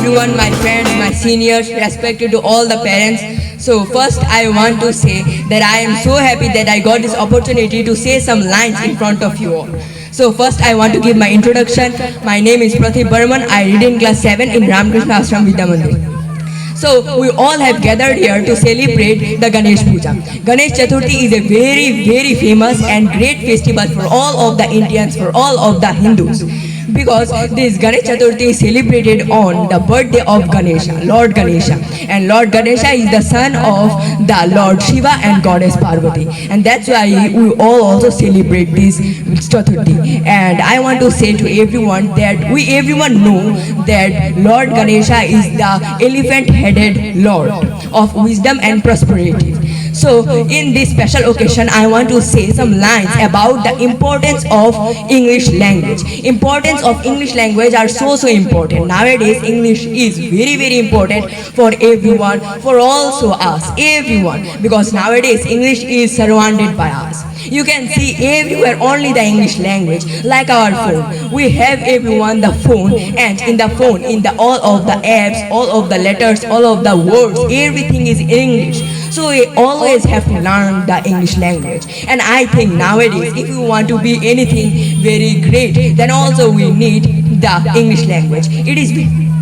everyone, my friends, my seniors, respected to all the parents. So first I want to say that I am so happy that I got this opportunity to say some lines in front of you all. So first I want to give my introduction. My name is Prathip Burman. I read in class 7 in Ramakrishna Ashram Vidya Mandir. So we all have gathered here to celebrate the Ganesh Puja. Ganesh Chaturthi is a very famous and great festival for all of the Indians, for all of the Hindus. Because this Ganesh Chaturthi is celebrated on the birthday of Ganesha, Lord Ganesha. And Lord Ganesha is the son of the Lord Shiva and Goddess Parvati. And that's why we all also celebrate this Chaturthi. And I want to say to everyone that everyone know that Lord Ganesha is the elephant-headed Lord of wisdom and prosperity. So in this special occasion, I want to say some lines about the importance of English language. Importance of English language are so important. Nowadays, English is very important for everyone, for also us, everyone. Because nowadays, English is surrounded by us. You can see everywhere only the English language, like our phone. We have everyone the phone, and in the phone, in the all of the apps, all of the letters, all of the words, everything is English. So we always have to learn the English language. And I think nowadays, if you want to be anything very great, then also we need the English language. It is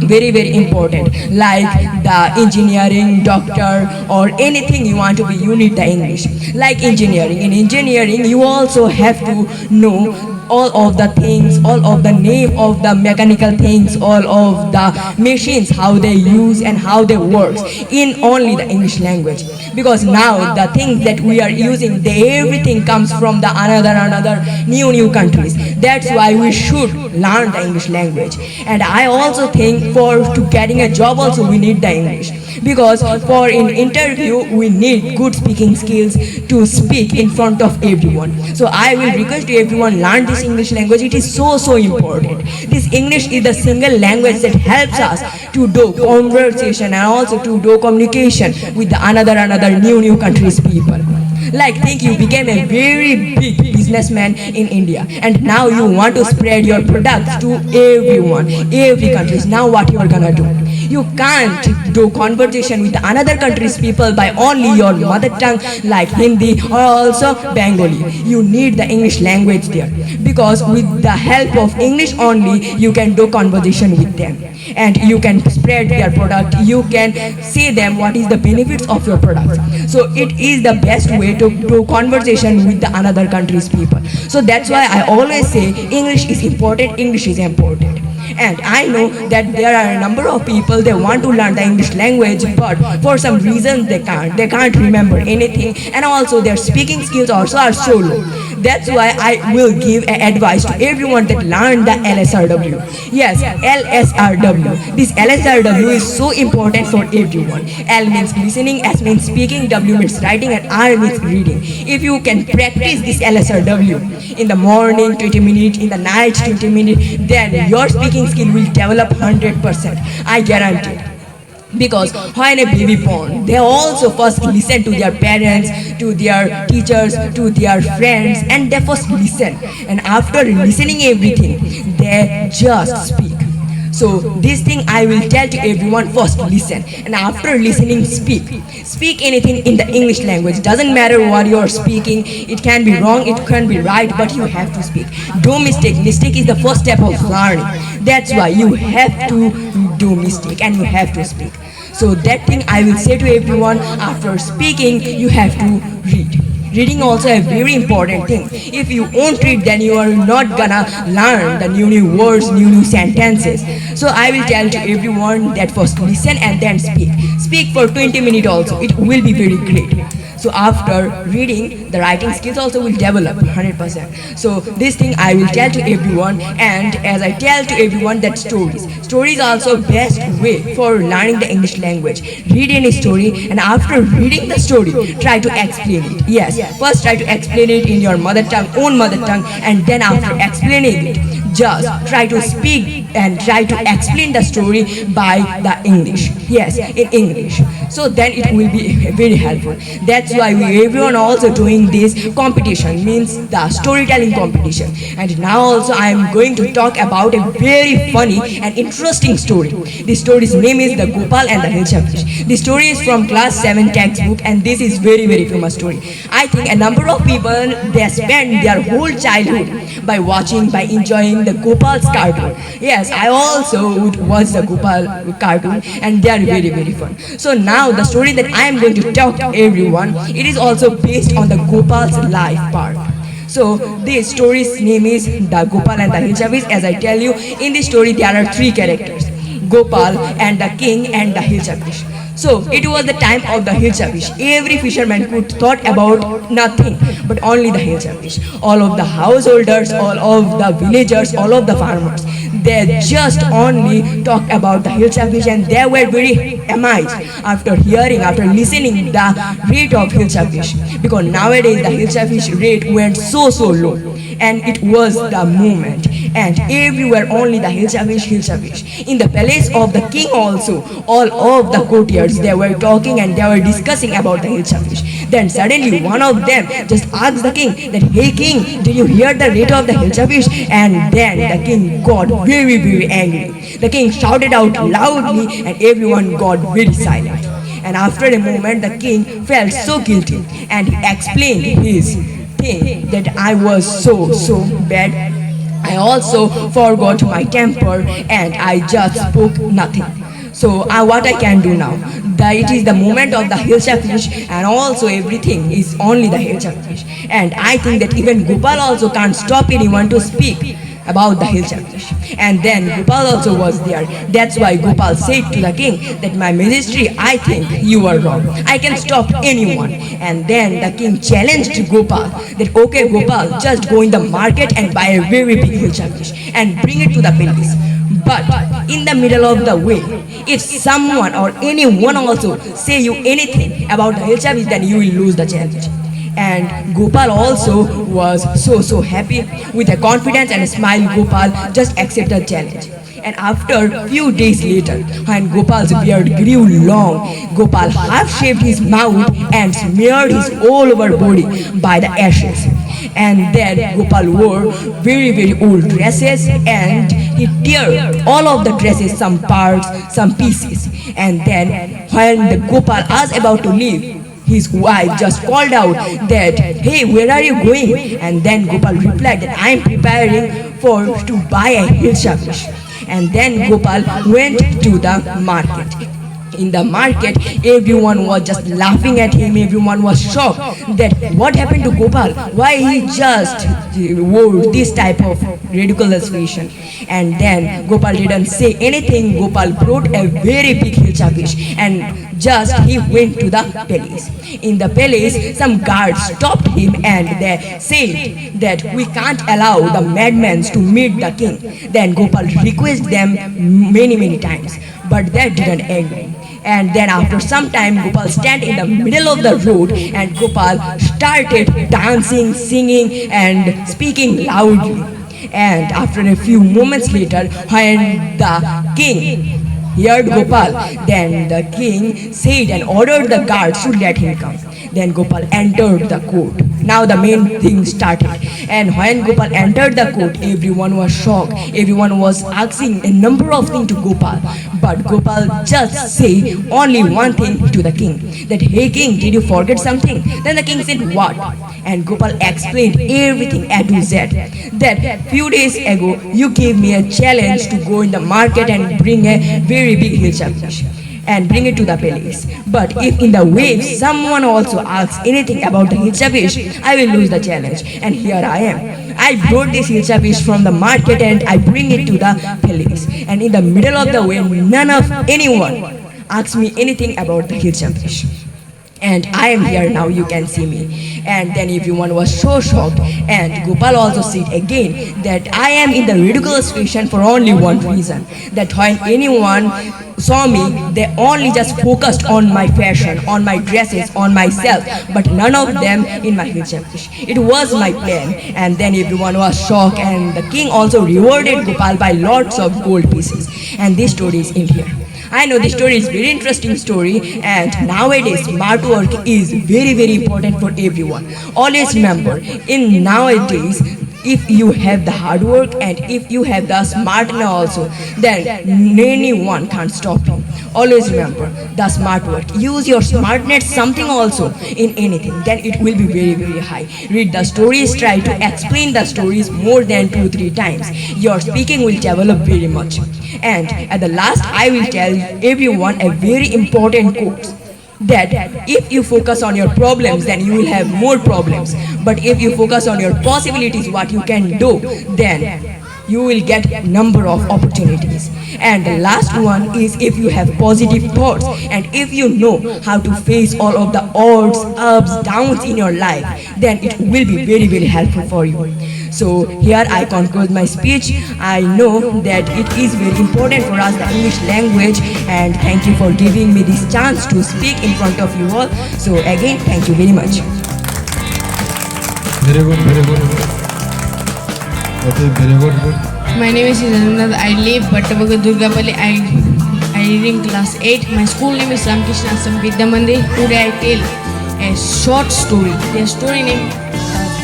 very important. Like the engineering, doctor, or anything you want to be, you need the English. Like engineering. In engineering, you also have to know all of the things, all of the name of the mechanical things, all of the machines, how they use and how they work in only the English language. Because now the things that we are using, everything comes from the another new countries. That's why we should learn the English language. And I also think to getting a job also we need the English. Because for an interview we need good speaking skills to speak in front of everyone. So I will request to everyone learn this English language. It is so important. This English is the single language that helps us to do conversation and also to do communication with the another new countries people. Like think you became a very big businessman in India and now you want to spread your products to everyone, every countries. Now what you are gonna do? You can't do conversation with another country's people by only your mother tongue like Hindi or also Bengali. You need the English language there, because with the help of English only you can do conversation with them and you can spread their product, you can say them what is the benefits of your product. So it is the best way to do conversation with the another country's people. So that's why I always say English is important, English is important. And I know that there are a number of people, they want to learn the English language, but for some reason they can't remember anything, and also their speaking skills also are so low. That's why I will give an advice to everyone that learn the LSRW. Yes, LSRW. This LSRW is so important for everyone. L means listening, S means speaking, W means writing, and R means reading. If you can practice this LSRW in the morning 20 minutes, in the night 20 minutes, then your speaking skill will develop 100%. I guarantee. Because when a baby born, they also first listen to their parents, to their teachers, to their friends, and they first listen. And after listening everything, they just speak. So this thing I will tell to everyone: first listen, and after listening speak. Speak anything in the English language. Doesn't matter what you are speaking. It can be wrong, it can be right, but you have to speak. Do mistake. Mistake is the first step of learning. That's why you have to do mistake and you have to speak. So that thing I will say to everyone: after speaking you have to read. Reading also a very important thing. If you won't read, then you are not gonna learn the new words, new sentences. So I will tell to everyone that first listen and then speak. Speak for 20 minutes also. It will be very great. So after reading, the writing skills also will develop 100%. So this thing I will tell to everyone, and as I tell to everyone that stories are also best way for learning the English language. Read any story, and after reading the story, try to explain it. Yes, first try to explain it in your own mother tongue, and then after explaining it, just try to speak and try to explain the story by the English. Yes, in English. So then it will be very helpful. That's why we everyone also doing this competition, means the storytelling competition. And now also I am going to talk about a very funny and interesting story. The story's name is The Gopal and the Hilsa Fish. The story is from class 7 textbook, and this is very famous story. I think a number of people, they spend their whole childhood by watching, by enjoying the Gopal's cartoon. Yes, I also would watch the Gopal cartoon, and they are very fun. So now the story that I am going to talk to everyone, it is also based on the Gopal's life part. So the story's name is The Gopal and the Hilsa Fish. As I tell you, in this story there are three characters: Gopal and the king and the Hilsa Fish. So it was the time of the Hilsa Fish. Every fisherman could thought about nothing but only the Hilsa Fish. All of the householders, all of the villagers, all of the farmers, they just only talk about the Hilsa Fish, and they were very amazed after hearing, after listening the rate of Hilsa Fish, because nowadays the Hilsa Fish rate went so low, and it was the movement, and everywhere only the Hilsa Fish. In the palace of the king also, all of the courtiers, they were talking and they were discussing about the Hilsa Fish. Then suddenly one of them just asked the king that, "Hey king, did you hear the rate of the Hilsa Fish?" And then the king got very angry. The king shouted out loudly and everyone got very silent. And after a moment the king felt so guilty, and he explained his thing that I was so bad. I also forgot my temper and I just spoke nothing. So what I can do now? It is the moment of the Hilsa Fish, and also everything is only the Hilsa Fish. And I think that even Gopal also can't stop anyone to speak about the Hilsa Fish. And then Gopal also was there. That's why Gopal said to the king that, "My majesty, I think you are wrong. I can stop anyone." And then the king challenged Gopal that, "Okay Gopal, just go in the market and buy a very big Hilsa Fish and bring it to the palace. But in the middle of the way, if someone or anyone also say you anything about the Hilsa Fish, then you will lose the challenge." And Gopal also was so happy. With a confidence and a smile, Gopal just accepted the challenge. And after few days later, when Gopal's beard grew long, Gopal half shaved his mouth and smeared his all over body by the ashes. And then Gopal wore very old dresses, and he tear all of the dresses, some parts, some pieces. And then when the Gopal was about to leave, his wife just called out that, "Hey, where are you going?" And then Gopal replied that, "I am preparing to buy a Hilsa Fish." And then Gopal went to the market. In the market, everyone was just laughing at him. Everyone was shocked that what happened to Gopal? Why he just wore this type of ridiculous fashion? And then Gopal didn't say anything. Gopal brought a very big Hilsa Fish, and just he went to the palace. In the palace, some guards stopped him and they said that, "We can't allow the madmen to meet the king." Then Gopal requested them many times, but they didn't agree. And then after some time, Gopal stand in the middle of the road, and Gopal started dancing, singing and speaking loudly. And after a few moments later, when the king heard Gopal, then the king said and ordered the guards to let him come. Then Gopal entered the court. Now the main thing started. And when Gopal entered the court, everyone was shocked. Everyone was asking a number of things to Gopal. But Gopal just say only one thing to the king, that, "Hey king, did you forget something?" Then the king said, "What?" And Gopal explained everything A to Z. That few days ago you gave me a challenge to go in the market and bring a very big Hilsa Fish and bring it to the palace. But if in the way someone also asks anything about the Hilsa Fish, I will lose the challenge. And here I am. I brought this Hilsa Fish from the market and I bring it to the palace. And in the middle of the way, none of anyone asks me anything about the Hilsa Fish. and I am here now, you can see me. And then everyone was so shocked, and Gopal also said again that I am in the ridiculous situation for only one reason, that when anyone saw me, they only just focused on my fashion, on my dresses, on myself, but none of them in my future. It was my plan. And then everyone was shocked, and the king also rewarded Gopal by lots of gold pieces. And this story is in here. I know this story is very interesting story, and nowadays smart work is very important for everyone. Always remember, in nowadays, if you have the hard work and if you have the smartness also, then anyone can't stop you. Always remember the smart work. Use your smartness something also in anything, then it will be very high. Read the stories, try to explain the stories more than 2-3 times. Your speaking will develop very much. And at the last, I will tell everyone a very important quote, that if you focus on your problems, then you will have more problems, but if you focus on your possibilities, what you can do, then you will get number of opportunities. And the last one is, if you have positive thoughts and if you know how to face all of the odds, ups, downs in your life, then it will be very helpful for you. So here I conclude my speech. I know that it is very important for us, the English language, and thank you for giving me this chance to speak in front of you all. So again, thank you very much. Very good. Okay, very good. My name is Rannath. I live Battabaga Durgapalli. I read in class 8. My school name is Ramakrishna Ashram Vidya Mandir. Today I tell a short story. The story name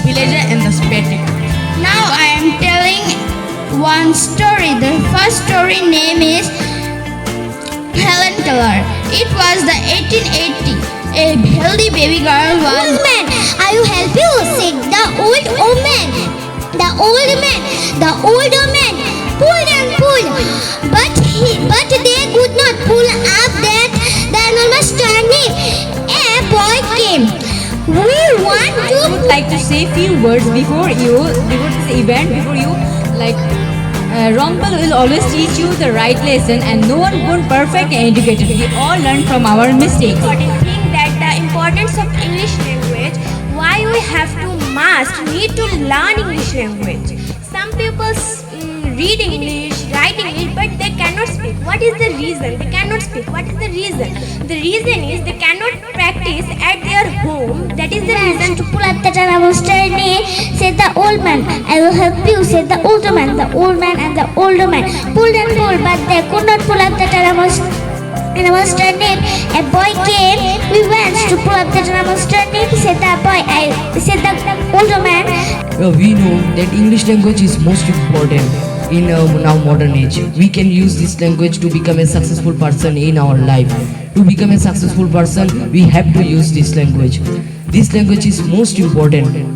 Villager and the Spectacle. Now I am telling one story. The first story name is Helen Keller. It was the 1880. A healthy baby girl was... Old man, I will help you, said the old woman. The old man pulled and pulled, but they could not pull up that the enormous turnip. A boy came. We want to... I would like to say few words before this event, Rumpel will always teach you the right lesson, and no one born perfect and educated. We all learn from our mistakes. Important thing, that the importance of English language, why we have to need to learn English language. Some people read English, write English, but they cannot speak. What is the reason? They cannot speak. What is the reason? The reason is they cannot practice at their home. That is the reason. To pull up the turnip, said the old man. I will help you, said the older man. The old man and the older man pulled and pulled, but they could not pull up the turnip. Turnip. A boy came. We went to pull up the turnip, said the boy. Said the older man. We know that English language is most important in now modern age. We can use this language to become a successful person in our life. To become a successful person, we have to use this language. This language is most important.